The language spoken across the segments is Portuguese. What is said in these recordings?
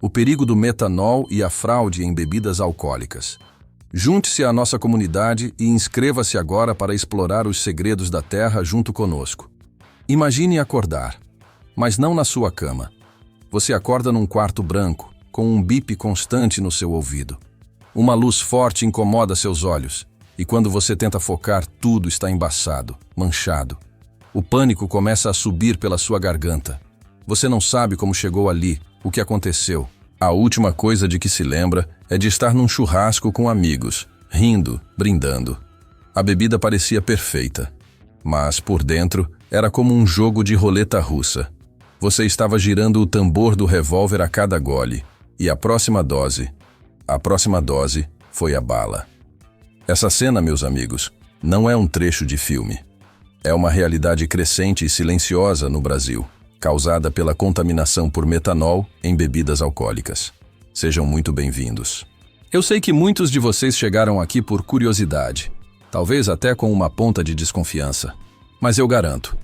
o perigo do metanol e a fraude em bebidas alcoólicas. Junte-se à nossa comunidade e inscreva-se agora para explorar os segredos da Terra junto conosco. Imagine acordar, mas não na sua cama. Você acorda num quarto branco, com um bip constante no seu ouvido. Uma luz forte incomoda seus olhos, e quando você tenta focar, tudo está embaçado, manchado. O pânico começa a subir pela sua garganta. Você não sabe como chegou ali, o que aconteceu. A última coisa de que se lembra é de estar num churrasco com amigos, rindo, brindando. A bebida parecia perfeita, mas por dentro era como um jogo de roleta russa. Você estava girando o tambor do revólver a cada gole, e a próxima dose foi a bala. Essa cena, meus amigos, não é um trecho de filme. É uma realidade crescente e silenciosa no Brasil, causada pela contaminação por metanol em bebidas alcoólicas. Sejam muito bem-vindos. Eu sei que muitos de vocês chegaram aqui por curiosidade, talvez até com uma ponta de desconfiança, mas eu garanto,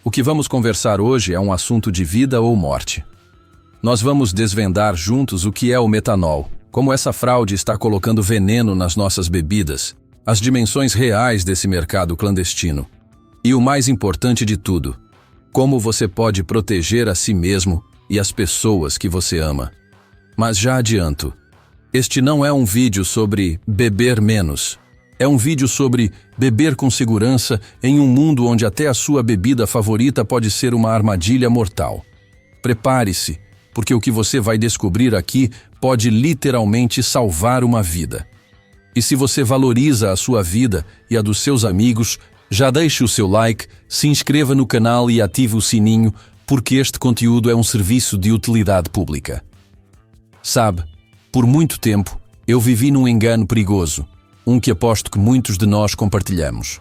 o que vamos conversar hoje é um assunto de vida ou morte. Nós vamos desvendar juntos o que é o metanol, como essa fraude está colocando veneno nas nossas bebidas, as dimensões reais desse mercado clandestino. E o mais importante de tudo, como você pode proteger a si mesmo e as pessoas que você ama. Mas já adianto, este não é um vídeo sobre beber menos. É um vídeo sobre beber com segurança em um mundo onde até a sua bebida favorita pode ser uma armadilha mortal. Prepare-se, porque o que você vai descobrir aqui pode literalmente salvar uma vida. E se você valoriza a sua vida e a dos seus amigos, já deixe o seu like, se inscreva no canal e ative o sininho, porque este conteúdo é um serviço de utilidade pública. Sabe, por muito tempo, eu vivi num engano perigoso, um que aposto que muitos de nós compartilhamos.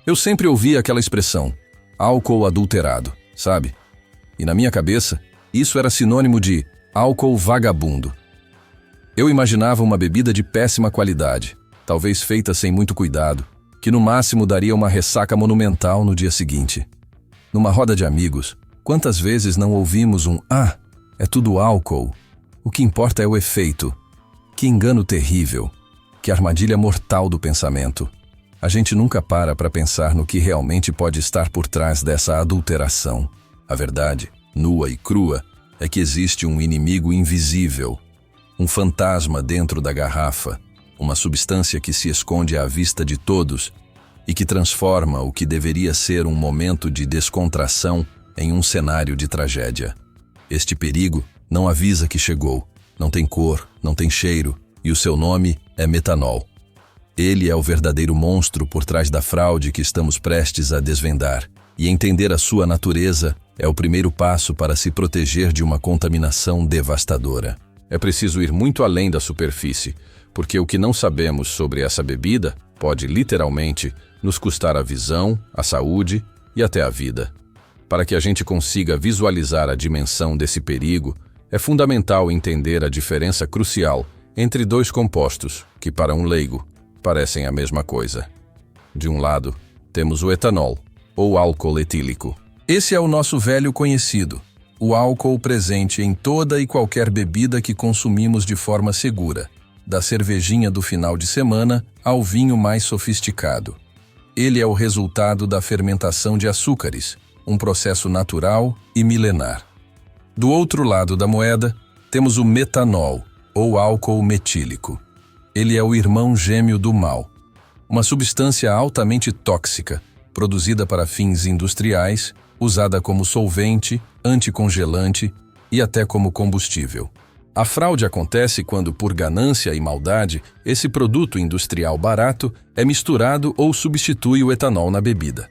Eu sempre ouvi aquela expressão, álcool adulterado, sabe? E na minha cabeça, isso era sinônimo de álcool vagabundo. Eu imaginava uma bebida de péssima qualidade, talvez feita sem muito cuidado, que no máximo daria uma ressaca monumental no dia seguinte. Numa roda de amigos, quantas vezes não ouvimos um "ah, é tudo álcool, o que importa é o efeito"? Que engano terrível, que armadilha mortal do pensamento. A gente nunca para pensar no que realmente pode estar por trás dessa adulteração. A verdade, nua e crua, é que existe um inimigo invisível, um fantasma dentro da garrafa, uma substância que se esconde à vista de todos e que transforma o que deveria ser um momento de descontração em um cenário de tragédia. Este perigo não avisa que chegou, não tem cor, não tem cheiro, e o seu nome é metanol. Ele é o verdadeiro monstro por trás da fraude que estamos prestes a desvendar, e entender a sua natureza é o primeiro passo para se proteger de uma contaminação devastadora. É preciso ir muito além da superfície, porque o que não sabemos sobre essa bebida pode literalmente nos custar a visão, a saúde e até a vida. Para que a gente consiga visualizar a dimensão desse perigo, é fundamental entender a diferença crucial entre dois compostos que, para um leigo, parecem a mesma coisa. De um lado, temos o etanol, ou álcool etílico. Esse é o nosso velho conhecido, o álcool presente em toda e qualquer bebida que consumimos de forma segura, da cervejinha do final de semana ao vinho mais sofisticado. Ele é o resultado da fermentação de açúcares, um processo natural e milenar. Do outro lado da moeda, temos o metanol, ou álcool metílico. Ele é o irmão gêmeo do mal, uma substância altamente tóxica, produzida para fins industriais, usada como solvente, anticongelante e até como combustível. A fraude acontece quando, por ganância e maldade, esse produto industrial barato é misturado ou substitui o etanol na bebida.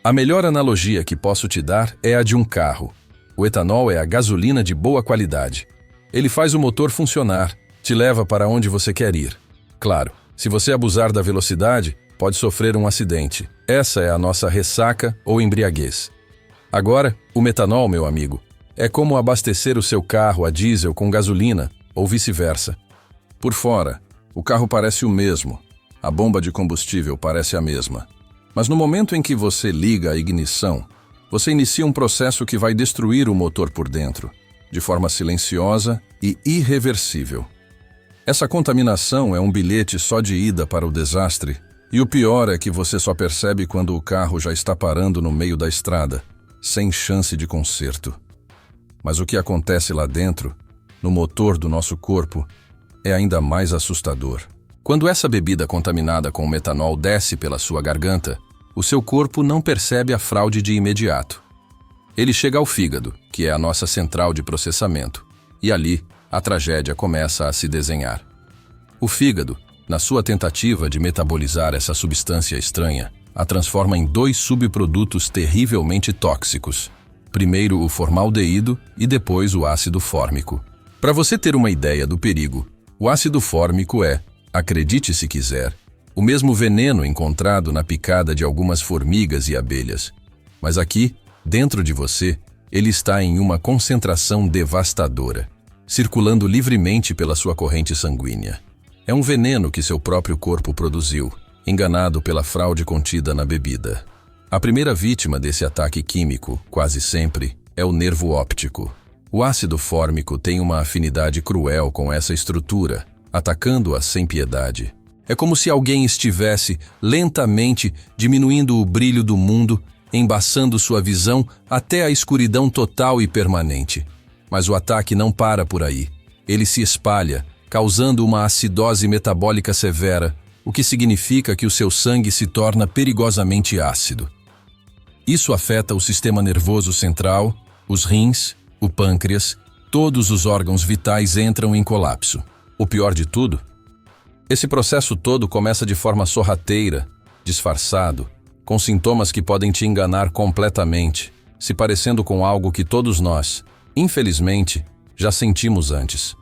A melhor analogia que posso te dar é a de um carro. O etanol é a gasolina de boa qualidade. Ele faz o motor funcionar, te leva para onde você quer ir. Claro, se você abusar da velocidade, pode sofrer um acidente. Essa é a nossa ressaca ou embriaguez. Agora, o metanol, meu amigo, é como abastecer o seu carro a diesel com gasolina, ou vice-versa. Por fora, o carro parece o mesmo, a bomba de combustível parece a mesma. Mas no momento em que você liga a ignição, você inicia um processo que vai destruir o motor por dentro. de forma silenciosa e irreversível. Essa contaminação é um bilhete só de ida para o desastre, e o pior é que você só percebe quando o carro já está parando no meio da estrada, sem chance de conserto. Mas o que acontece lá dentro, no motor do nosso corpo, é ainda mais assustador. Quando essa bebida contaminada com metanol desce pela sua garganta, o seu corpo não percebe a fraude de imediato. Ele chega ao fígado, que é a nossa central de processamento, e ali a tragédia começa a se desenhar. O fígado, na sua tentativa de metabolizar essa substância estranha, a transforma em 2 subprodutos terrivelmente tóxicos. Primeiro o formaldeído e depois o ácido fórmico. Para você ter uma ideia do perigo, o ácido fórmico é, acredite se quiser, o mesmo veneno encontrado na picada de algumas formigas e abelhas. Mas aqui, dentro de você, ele está em uma concentração devastadora, circulando livremente pela sua corrente sanguínea. É um veneno que seu próprio corpo produziu, enganado pela fraude contida na bebida. A primeira vítima desse ataque químico, quase sempre, é o nervo óptico. O ácido fórmico tem uma afinidade cruel com essa estrutura, atacando-a sem piedade. É como se alguém estivesse, lentamente, diminuindo o brilho do mundo, embaçando sua visão até a escuridão total e permanente. Mas o ataque não para por aí. Ele se espalha, causando uma acidose metabólica severa, o que significa que o seu sangue se torna perigosamente ácido. Isso afeta o sistema nervoso central, os rins, o pâncreas, todos os órgãos vitais entram em colapso. O pior de tudo? Esse processo todo começa de forma sorrateira, disfarçado, com sintomas que podem te enganar completamente, se parecendo com algo que todos nós, infelizmente, já sentimos antes.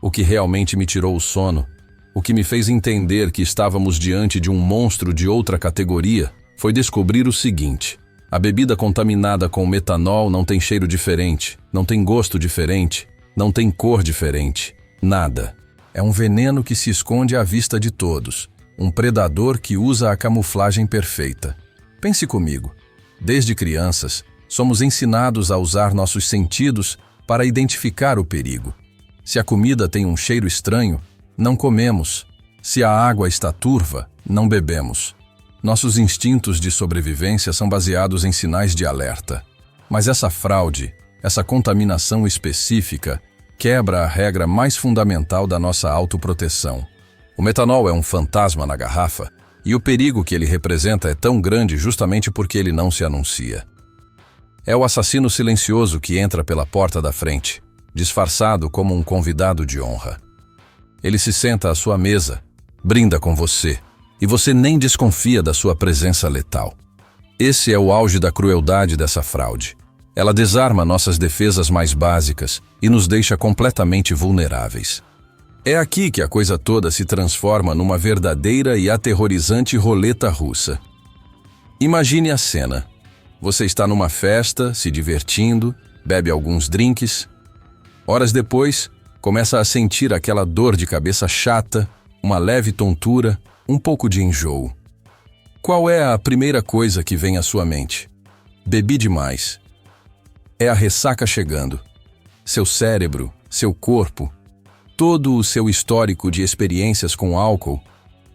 O que realmente me tirou o sono, o que me fez entender que estávamos diante de um monstro de outra categoria, foi descobrir o seguinte: a bebida contaminada com metanol não tem cheiro diferente, não tem gosto diferente, não tem cor diferente, nada. É um veneno que se esconde à vista de todos, um predador que usa a camuflagem perfeita. Pense comigo, desde crianças, somos ensinados a usar nossos sentidos para identificar o perigo. Se a comida tem um cheiro estranho, não comemos. Se a água está turva, não bebemos. Nossos instintos de sobrevivência são baseados em sinais de alerta. Mas essa fraude, essa contaminação específica, quebra a regra mais fundamental da nossa autoproteção. O metanol é um fantasma na garrafa, e o perigo que ele representa é tão grande justamente porque ele não se anuncia. É o assassino silencioso que entra pela porta da frente, disfarçado como um convidado de honra. Ele se senta à sua mesa, brinda com você, e você nem desconfia da sua presença letal. Esse é o auge da crueldade dessa fraude. Ela desarma nossas defesas mais básicas e nos deixa completamente vulneráveis. É aqui que a coisa toda se transforma numa verdadeira e aterrorizante roleta russa. Imagine a cena. Você está numa festa, se divertindo, bebe alguns drinks. Horas depois, começa a sentir aquela dor de cabeça chata, uma leve tontura, um pouco de enjoo. Qual é a primeira coisa que vem à sua mente? Bebi demais. É a ressaca chegando. Seu cérebro, seu corpo, todo o seu histórico de experiências com álcool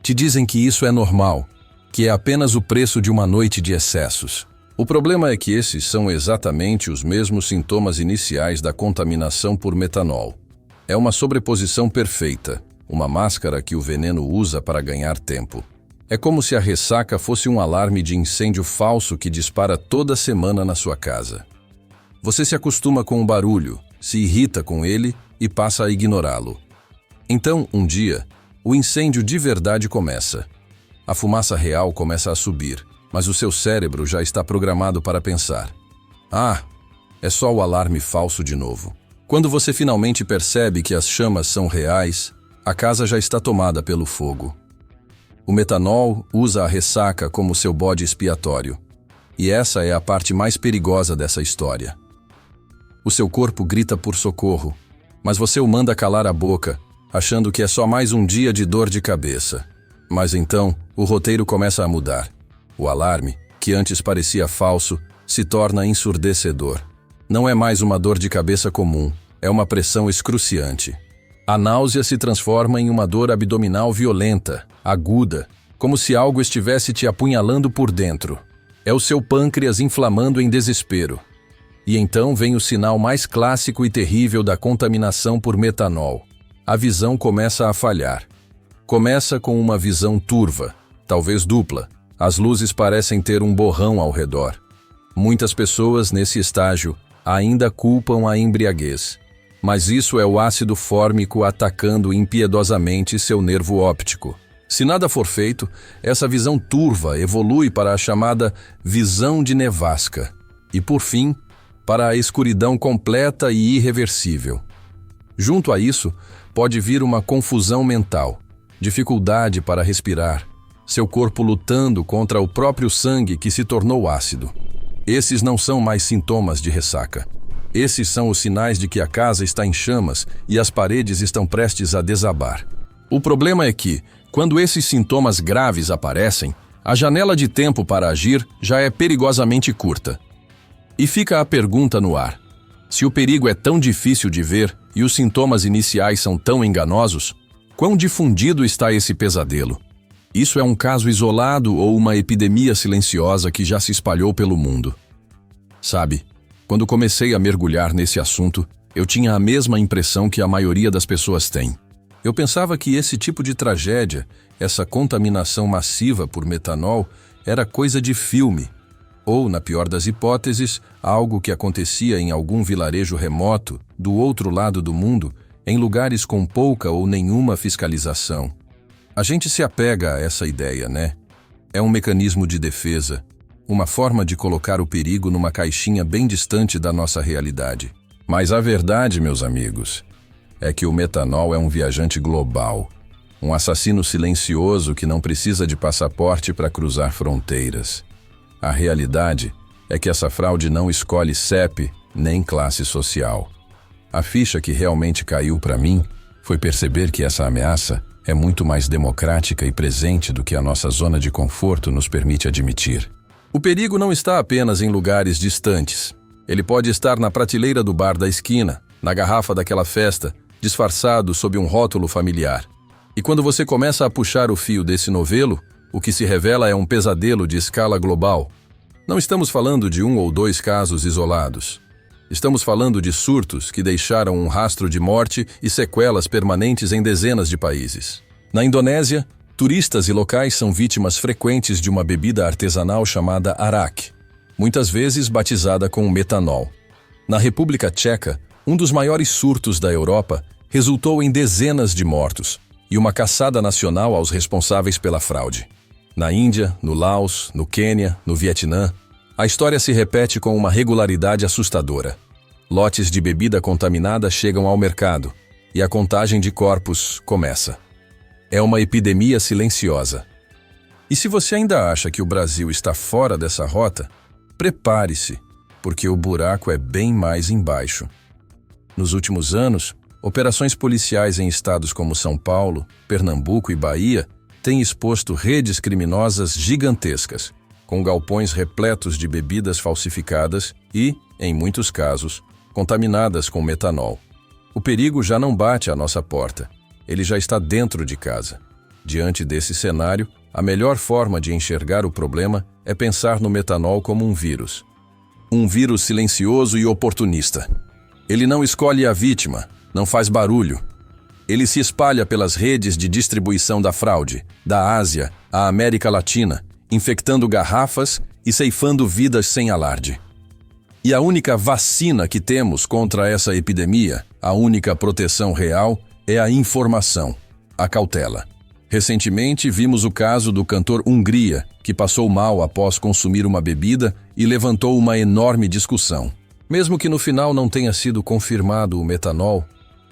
te dizem que isso é normal, que é apenas o preço de uma noite de excessos. O problema é que esses são exatamente os mesmos sintomas iniciais da contaminação por metanol. É uma sobreposição perfeita, uma máscara que o veneno usa para ganhar tempo. É como se a ressaca fosse um alarme de incêndio falso que dispara toda semana na sua casa. Você se acostuma com o barulho, se irrita com ele e passa a ignorá-lo. Então, um dia, o incêndio de verdade começa. A fumaça real começa a subir, mas o seu cérebro já está programado para pensar: ah, é só o alarme falso de novo. Quando você finalmente percebe que as chamas são reais, a casa já está tomada pelo fogo. O metanol usa a ressaca como seu bode expiatório. E essa é a parte mais perigosa dessa história. O seu corpo grita por socorro, mas você o manda calar a boca, achando que é só mais um dia de dor de cabeça. Mas então, o roteiro começa a mudar. O alarme, que antes parecia falso, se torna ensurdecedor. Não é mais uma dor de cabeça comum, é uma pressão excruciante. A náusea se transforma em uma dor abdominal violenta, aguda, como se algo estivesse te apunhalando por dentro. É o seu pâncreas inflamando em desespero. E então vem o sinal mais clássico e terrível da contaminação por metanol. A visão começa a falhar. Começa com uma visão turva, talvez dupla. As luzes parecem ter um borrão ao redor. Muitas pessoas, nesse estágio, ainda culpam a embriaguez. Mas isso é o ácido fórmico atacando impiedosamente seu nervo óptico. Se nada for feito, essa visão turva evolui para a chamada visão de nevasca. E, por fim, para a escuridão completa e irreversível. Junto a isso, pode vir uma confusão mental, dificuldade para respirar, seu corpo lutando contra o próprio sangue que se tornou ácido. Esses não são mais sintomas de ressaca. Esses são os sinais de que a casa está em chamas e as paredes estão prestes a desabar. O problema é que, quando esses sintomas graves aparecem, a janela de tempo para agir já é perigosamente curta. E fica a pergunta no ar: se o perigo é tão difícil de ver e os sintomas iniciais são tão enganosos, quão difundido está esse pesadelo? Isso é um caso isolado ou uma epidemia silenciosa que já se espalhou pelo mundo? Sabe, quando comecei a mergulhar nesse assunto, eu tinha a mesma impressão que a maioria das pessoas tem. Eu pensava que esse tipo de tragédia, essa contaminação massiva por metanol, era coisa de filme. Ou, na pior das hipóteses, algo que acontecia em algum vilarejo remoto, do outro lado do mundo, em lugares com pouca ou nenhuma fiscalização. A gente se apega a essa ideia, né? É um mecanismo de defesa, uma forma de colocar o perigo numa caixinha bem distante da nossa realidade. Mas a verdade, meus amigos, é que o metanol é um viajante global, um assassino silencioso que não precisa de passaporte para cruzar fronteiras. A realidade é que essa fraude não escolhe CEP nem classe social. A ficha que realmente caiu para mim foi perceber que essa ameaça é muito mais democrática e presente do que a nossa zona de conforto nos permite admitir. O perigo não está apenas em lugares distantes. Ele pode estar na prateleira do bar da esquina, na garrafa daquela festa, disfarçado sob um rótulo familiar. E quando você começa a puxar o fio desse novelo, o que se revela é um pesadelo de escala global. Não estamos falando de 1 ou 2 casos isolados. Estamos falando de surtos que deixaram um rastro de morte e sequelas permanentes em dezenas de países. Na Indonésia, turistas e locais são vítimas frequentes de uma bebida artesanal chamada arak, muitas vezes batizada com metanol. Na República Tcheca, um dos maiores surtos da Europa resultou em dezenas de mortos e uma caçada nacional aos responsáveis pela fraude. Na Índia, no Laos, no Quênia, no Vietnã, a história se repete com uma regularidade assustadora. Lotes de bebida contaminada chegam ao mercado e a contagem de corpos começa. É uma epidemia silenciosa. E se você ainda acha que o Brasil está fora dessa rota, prepare-se, porque o buraco é bem mais embaixo. Nos últimos anos, operações policiais em estados como São Paulo, Pernambuco e Bahia têm exposto redes criminosas gigantescas, com galpões repletos de bebidas falsificadas e, em muitos casos, contaminadas com metanol. O perigo já não bate à nossa porta, ele já está dentro de casa. Diante desse cenário, a melhor forma de enxergar o problema é pensar no metanol como um vírus. Um vírus silencioso e oportunista. Ele não escolhe a vítima, não faz barulho. Ele se espalha pelas redes de distribuição da fraude, da Ásia à América Latina, infectando garrafas e ceifando vidas sem alarde. E a única vacina que temos contra essa epidemia, a única proteção real, é a informação, a cautela. Recentemente vimos o caso do cantor Hungria, que passou mal após consumir uma bebida e levantou uma enorme discussão. Mesmo que no final não tenha sido confirmado o metanol,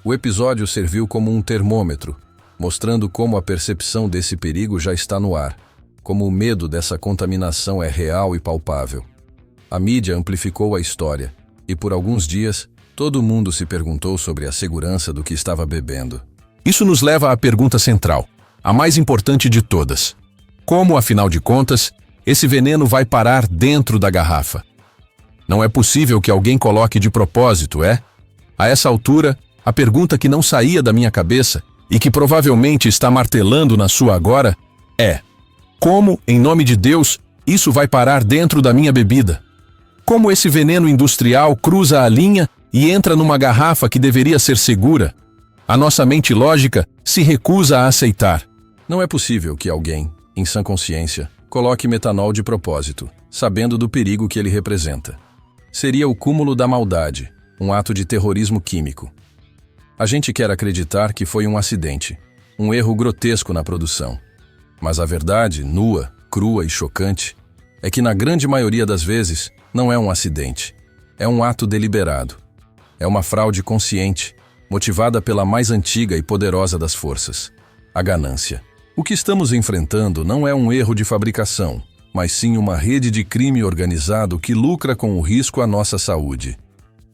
o episódio serviu como um termômetro, mostrando como a percepção desse perigo já está no ar, como o medo dessa contaminação é real e palpável. A mídia amplificou a história, e por alguns dias, todo mundo se perguntou sobre a segurança do que estava bebendo. Isso nos leva à pergunta central, a mais importante de todas. Como, afinal de contas, esse veneno vai parar dentro da garrafa? Não é possível que alguém coloque de propósito, é? A essa altura, a pergunta que não saía da minha cabeça e que provavelmente está martelando na sua agora é: como, em nome de Deus, isso vai parar dentro da minha bebida? Como esse veneno industrial cruza a linha e entra numa garrafa que deveria ser segura? A nossa mente lógica se recusa a aceitar. Não é possível que alguém, em sã consciência, coloque metanol de propósito, sabendo do perigo que ele representa. Seria o cúmulo da maldade, um ato de terrorismo químico. A gente quer acreditar que foi um acidente, um erro grotesco na produção. Mas a verdade, nua, crua e chocante, é que na grande maioria das vezes não é um acidente. É um ato deliberado. É uma fraude consciente, motivada pela mais antiga e poderosa das forças, a ganância. O que estamos enfrentando não é um erro de fabricação, mas sim uma rede de crime organizado que lucra com o risco à nossa saúde.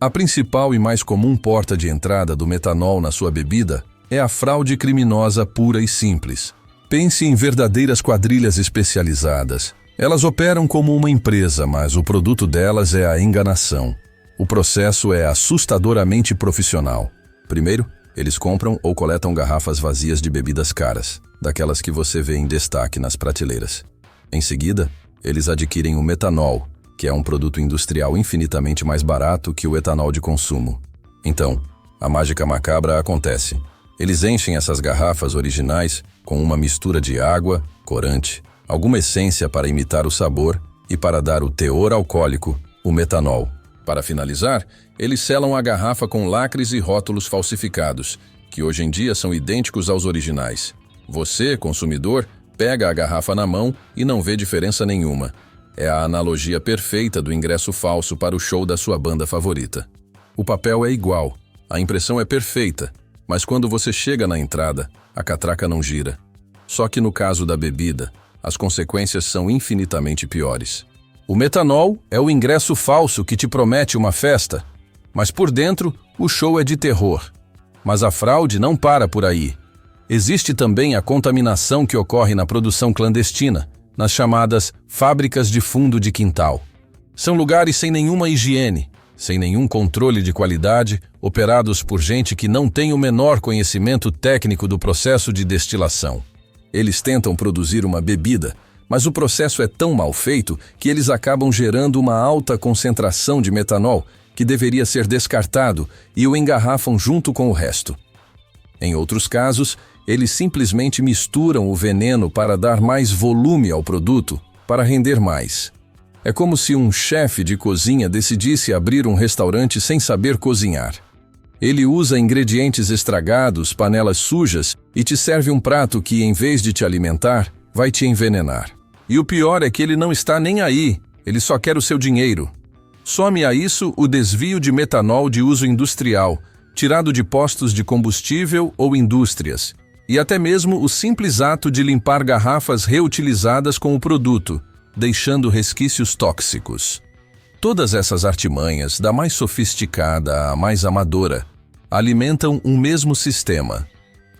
A principal e mais comum porta de entrada do metanol na sua bebida é a fraude criminosa pura e simples. Pense em verdadeiras quadrilhas especializadas. Elas operam como uma empresa, mas o produto delas é a enganação. O processo é assustadoramente profissional. Primeiro, eles compram ou coletam garrafas vazias de bebidas caras, daquelas que você vê em destaque nas prateleiras. Em seguida, eles adquirem o metanol, que é um produto industrial infinitamente mais barato que o etanol de consumo. Então, a mágica macabra acontece. Eles enchem essas garrafas originais com uma mistura de água, corante, alguma essência para imitar o sabor e para dar o teor alcoólico, o metanol. Para finalizar, eles selam a garrafa com lacres e rótulos falsificados, que hoje em dia são idênticos aos originais. Você, consumidor, pega a garrafa na mão e não vê diferença nenhuma. É a analogia perfeita do ingresso falso para o show da sua banda favorita. O papel é igual, a impressão é perfeita, mas quando você chega na entrada, a catraca não gira. Só que no caso da bebida, as consequências são infinitamente piores. O metanol é o ingresso falso que te promete uma festa, mas por dentro o show é de terror. Mas a fraude não para por aí. Existe também a contaminação que ocorre na produção clandestina, nas chamadas fábricas de fundo de quintal. São lugares sem nenhuma higiene, sem nenhum controle de qualidade, operados por gente que não tem o menor conhecimento técnico do processo de destilação. Eles tentam produzir uma bebida, mas o processo é tão mal feito que eles acabam gerando uma alta concentração de metanol que deveria ser descartado e o engarrafam junto com o resto. Em outros casos, eles simplesmente misturam o veneno para dar mais volume ao produto, para render mais. É como se um chefe de cozinha decidisse abrir um restaurante sem saber cozinhar. Ele usa ingredientes estragados, panelas sujas e te serve um prato que, em vez de te alimentar, vai te envenenar. E o pior é que ele não está nem aí, ele só quer o seu dinheiro. Some a isso o desvio de metanol de uso industrial, tirado de postos de combustível ou indústrias, e até mesmo o simples ato de limpar garrafas reutilizadas com o produto, deixando resquícios tóxicos. Todas essas artimanhas, da mais sofisticada à mais amadora, alimentam um mesmo sistema,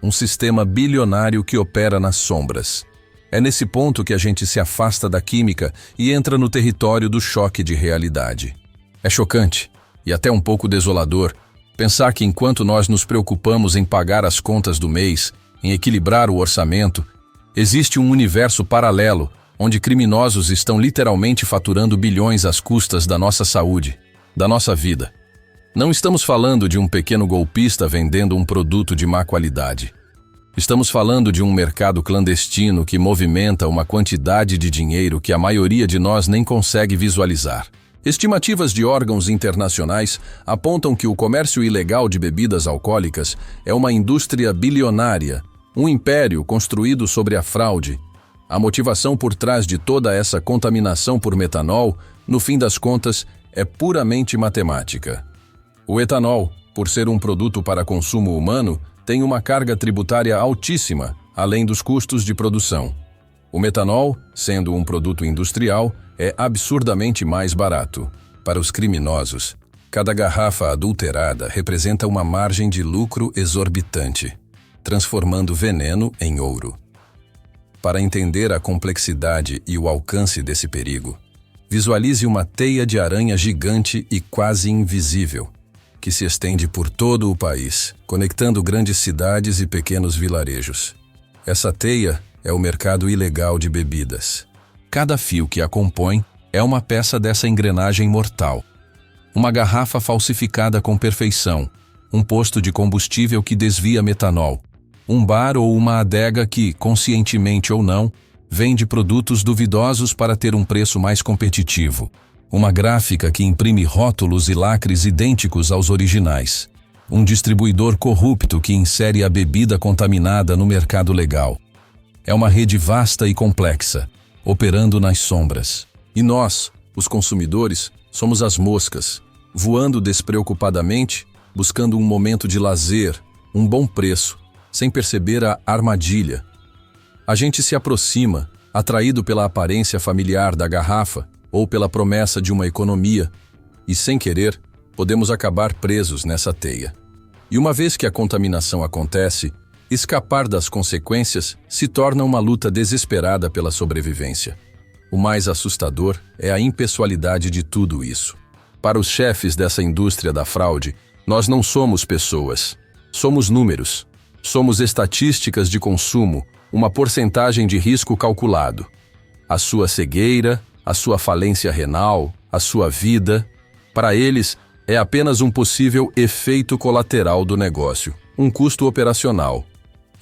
um sistema bilionário que opera nas sombras. É nesse ponto que a gente se afasta da química e entra no território do choque de realidade. É chocante, e até um pouco desolador, pensar que enquanto nós nos preocupamos em pagar as contas do mês, em equilibrar o orçamento, existe um universo paralelo onde criminosos estão literalmente faturando bilhões às custas da nossa saúde, da nossa vida. Não estamos falando de um pequeno golpista vendendo um produto de má qualidade. Estamos falando de um mercado clandestino que movimenta uma quantidade de dinheiro que a maioria de nós nem consegue visualizar. Estimativas de órgãos internacionais apontam que o comércio ilegal de bebidas alcoólicas é uma indústria bilionária, um império construído sobre a fraude. A motivação por trás de toda essa contaminação por metanol, no fim das contas, é puramente matemática. O etanol, por ser um produto para consumo humano, tem uma carga tributária altíssima, além dos custos de produção. O metanol, sendo um produto industrial, é absurdamente mais barato. Para os criminosos, cada garrafa adulterada representa uma margem de lucro exorbitante, transformando veneno em ouro. Para entender a complexidade e o alcance desse perigo, Visualize uma teia de aranha gigante e quase invisível, que se estende por todo o país, conectando grandes cidades e pequenos vilarejos. Essa teia é o mercado ilegal de bebidas. Cada fio que a compõe é uma peça dessa engrenagem mortal. Uma garrafa falsificada com perfeição, um posto de combustível que desvia metanol, um bar ou uma adega que, conscientemente ou não, vende produtos duvidosos para ter um preço mais competitivo. Uma gráfica que imprime rótulos e lacres idênticos aos originais. Um distribuidor corrupto que insere a bebida contaminada no mercado legal. É uma rede vasta e complexa, operando nas sombras. E nós, os consumidores, somos as moscas, voando despreocupadamente, buscando um momento de lazer, um bom preço, sem perceber a armadilha. A gente se aproxima, atraído pela aparência familiar da garrafa ou pela promessa de uma economia, e sem querer, podemos acabar presos nessa teia. E uma vez que a contaminação acontece, escapar das consequências se torna uma luta desesperada pela sobrevivência. O mais assustador é a impessoalidade de tudo isso. Para os chefes dessa indústria da fraude, nós não somos pessoas. Somos números. Somos estatísticas de consumo, uma porcentagem de risco calculado. A sua cegueira, a sua falência renal, a sua vida, para eles, é apenas um possível efeito colateral do negócio, um custo operacional.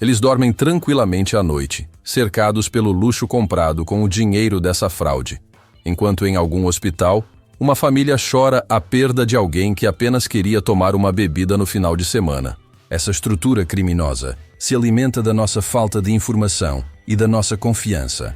Eles dormem tranquilamente à noite, cercados pelo luxo comprado com o dinheiro dessa fraude, enquanto em algum hospital, uma família chora a perda de alguém que apenas queria tomar uma bebida no final de semana. Essa estrutura criminosa se alimenta da nossa falta de informação e da nossa confiança.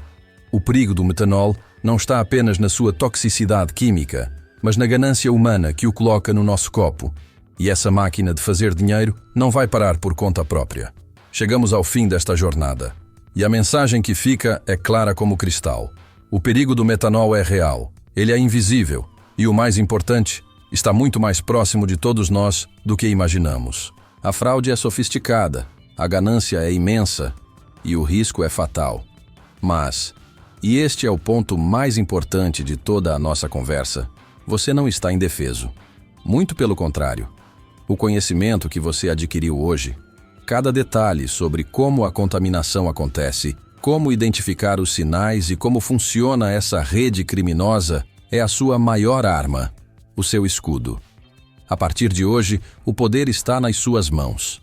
O perigo do metanol não está apenas na sua toxicidade química, mas na ganância humana que o coloca no nosso copo. E essa máquina de fazer dinheiro não vai parar por conta própria. Chegamos ao fim desta jornada. E a mensagem que fica é clara como cristal. O perigo do metanol é real. Ele é invisível. E o mais importante, está muito mais próximo de todos nós do que imaginamos. A fraude é sofisticada, a ganância é imensa e o risco é fatal. Mas, e este é o ponto mais importante de toda a nossa conversa, você não está indefeso. Muito pelo contrário. O conhecimento que você adquiriu hoje, cada detalhe sobre como a contaminação acontece, como identificar os sinais e como funciona essa rede criminosa, é a sua maior arma, o seu escudo. A partir de hoje, o poder está nas suas mãos.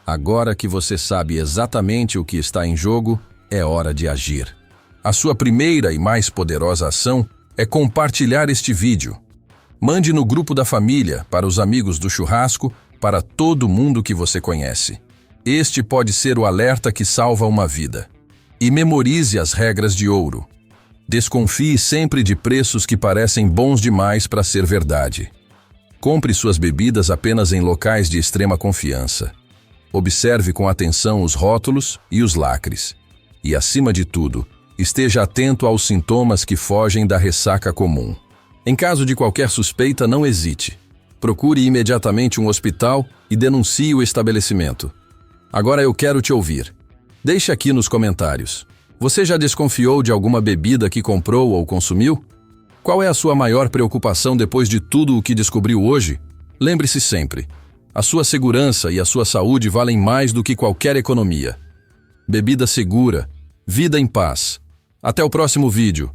Agora que você sabe exatamente o que está em jogo, é hora de agir. A sua primeira e mais poderosa ação é compartilhar este vídeo. Mande no grupo da família, para os amigos do churrasco, para todo mundo que você conhece. Este pode ser o alerta que salva uma vida. E memorize as regras de ouro. Desconfie sempre de preços que parecem bons demais para ser verdade. Compre suas bebidas apenas em locais de extrema confiança. Observe com atenção os rótulos e os lacres. E, acima de tudo, esteja atento aos sintomas que fogem da ressaca comum. Em caso de qualquer suspeita, não hesite. Procure imediatamente um hospital e denuncie o estabelecimento. Agora eu quero te ouvir. Deixe aqui nos comentários. Você já desconfiou de alguma bebida que comprou ou consumiu? Qual é a sua maior preocupação depois de tudo o que descobriu hoje? Lembre-se sempre, a sua segurança e a sua saúde valem mais do que qualquer economia. Bebida segura, vida em paz. Até o próximo vídeo.